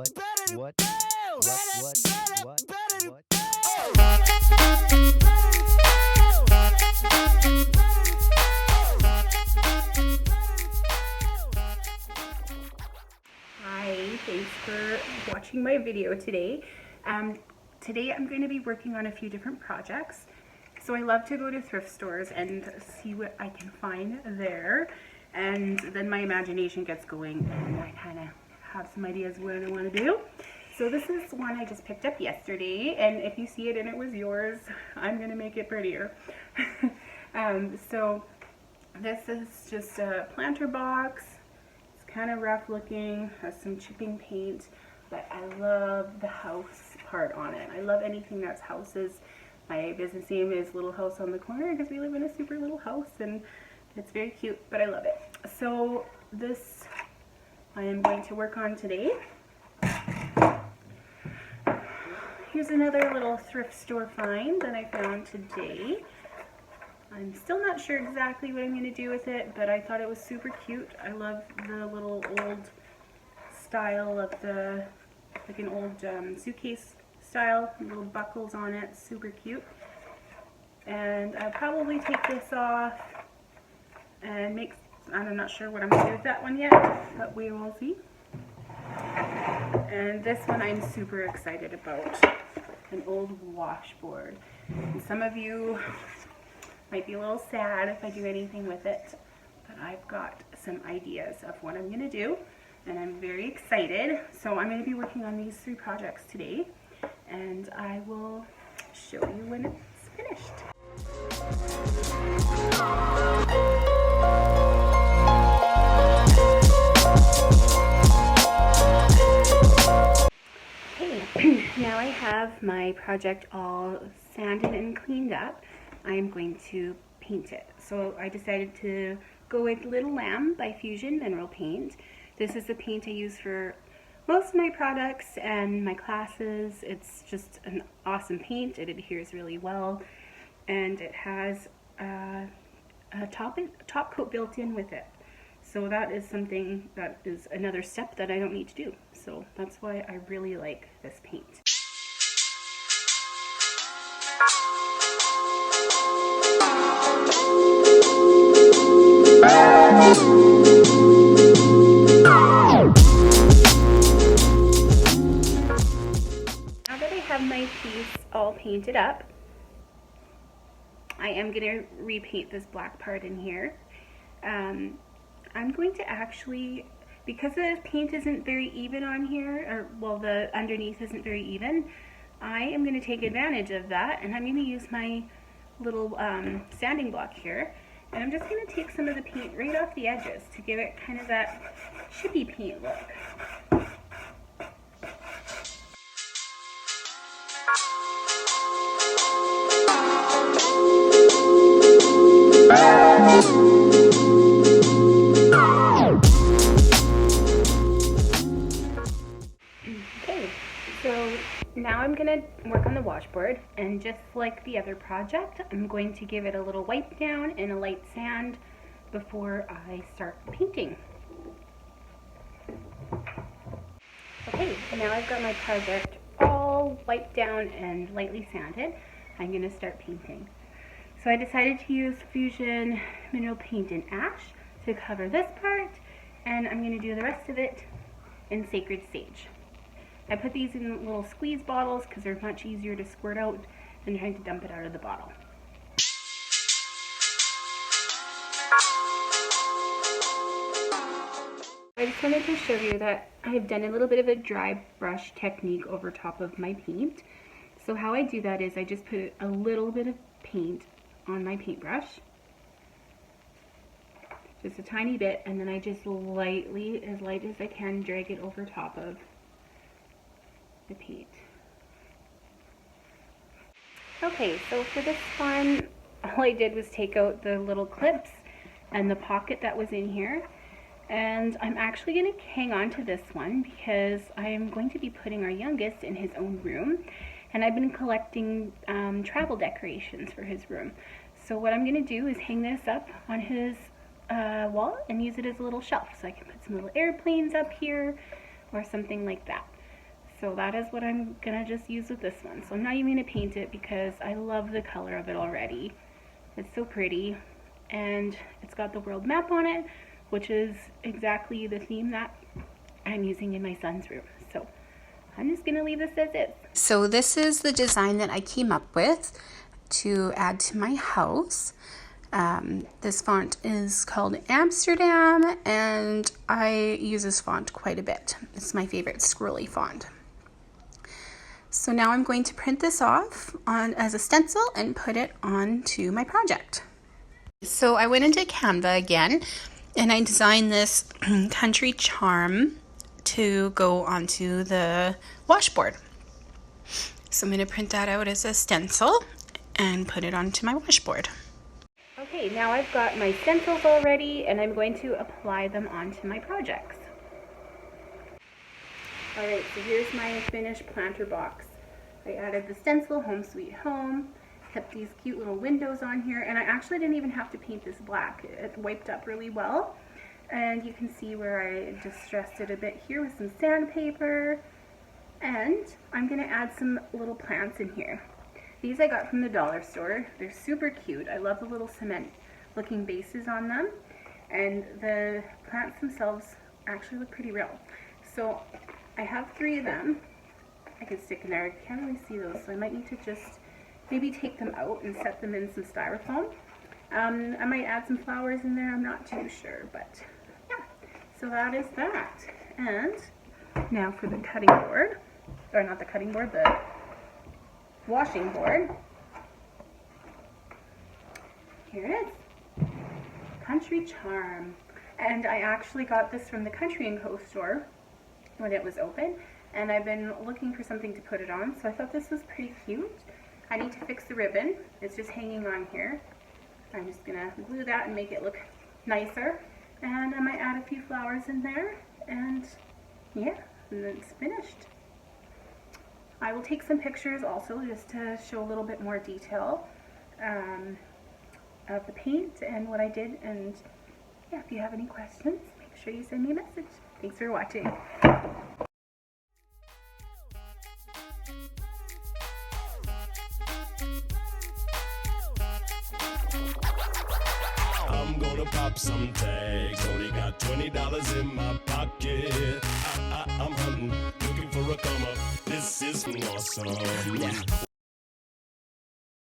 What? Hi, thanks for watching my video today. Today I'm going to be working on a few different projects. So I love to go to thrift stores and see what I can find there, and then my imagination gets going and I kind of have some ideas what I want to do. So this is one I just picked up yesterday, and if you see it and it was yours, I'm going to make it prettier. So this is just a planter box. It's kind of rough looking, has some chipping paint, but I love the house part on it. I love anything that's houses. My business name is Little House on the Corner because we live in a super little house and it's very cute, but I love it. So this I am going to work on today. Here's another little thrift store find that I found today. I'm still not sure exactly what I'm going to do with it, but I thought it was super cute. I love the little old style of the, like an old suitcase style, little buckles on it, super cute. And I'll probably take this off and make, I'm not sure what I'm going to do with that one yet, but we will see. And this one I'm super excited about, an old washboard. And some of you might be a little sad if I do anything with it, but I've got some ideas of what I'm going to do, and I'm very excited. So I'm going to be working on these 3 projects today, and I will show you when it's finished. Okay, now I have my project all sanded and cleaned up. I'm going to paint it. So I decided to go with Little Lamb by Fusion Mineral Paint. This is the paint I use for most of my products and my classes. It's just an awesome paint. It adheres really well, and it has a top coat built in with it. So that is something that is another step that I don't need to do. So that's why I really like this paint. Now that I have my piece all painted up, I am going to repaint this black part in here. I'm going to actually, because the paint isn't very even on here, or well, the underneath isn't very even, I am going to take advantage of that, and I'm going to use my little sanding block here, and I'm just going to take some of the paint right off the edges to give it kind of that chippy paint look. Okay, so now I'm going to work on the washboard, and just like the other project, I'm going to give it a little wipe down and a light sand before I start painting. Okay, now I've got my project all wiped down and lightly sanded. I'm going to start painting. So I decided to use Fusion Mineral Paint in Ash to cover this part, and I'm going to do the rest of it in Sacred Sage. I put these in little squeeze bottles because they're much easier to squirt out than trying to dump it out of the bottle. I just wanted to show you that I've done a little bit of a dry brush technique over top of my paint. So how I do that is I just put a little bit of paint on my paintbrush, just a tiny bit, and then I just lightly, as light as I can, drag it over top of the paint. Okay, so for this one, all I did was take out the little clips and the pocket that was in here, and I'm actually going to hang on to this one because I am going to be putting our youngest in his own room, and I've been collecting travel decorations for his room. So what I'm going to do is hang this up on his wall and use it as a little shelf, so I can put some little airplanes up here or something like that. So that is what I'm gonna just use with this one. So I'm not even gonna paint it because I love the color of it already. It's so pretty, and it's got the world map on it, which is exactly the theme that I'm using in my son's room. So I'm just gonna leave this as is. So this is the design that I came up with to add to my house. This font is called Amsterdam, and I use this font quite a bit. It's my favorite scrolly font. So now I'm going to print this off as a stencil and put it onto my project. So I went into Canva again, and I designed this country charm to go onto the washboard. So I'm going to print that out as a stencil and put it onto my washboard. Okay, now I've got my stencils all ready, and I'm going to apply them onto my projects. Alright, so here's my finished planter box. I added the stencil, Home Sweet Home, kept these cute little windows on here, and I actually didn't even have to paint this black. It wiped up really well, and you can see where I distressed it a bit here with some sandpaper, and I'm going to add some little plants in here. These I got from the dollar store. They're super cute. I love the little cement looking bases on them, and the plants themselves actually look pretty real. So I have 3 of them I can stick in there. I can't really see those, so I might need to just maybe take them out and set them in some styrofoam. I might add some flowers in there, I'm not too sure, but yeah. So that is that. And now for the cutting board, or not the cutting board, the washing board. Here it is. Country Charm. And I actually got this from the Country & Co store when it was open, and I've been looking for something to put it on, so I thought this was pretty cute. I need to fix the ribbon. It's just hanging on here. I'm just gonna glue that and make it look nicer, and I might add a few flowers in there, and yeah, and then it's finished. I will take some pictures also just to show a little bit more detail of the paint and what I did, and yeah, if you have any questions, make sure you send me a message. Thanks for watching. I'm gonna pop some tags. Only got $20 in my pocket. I'm hunting, looking for a come up. This is awesome.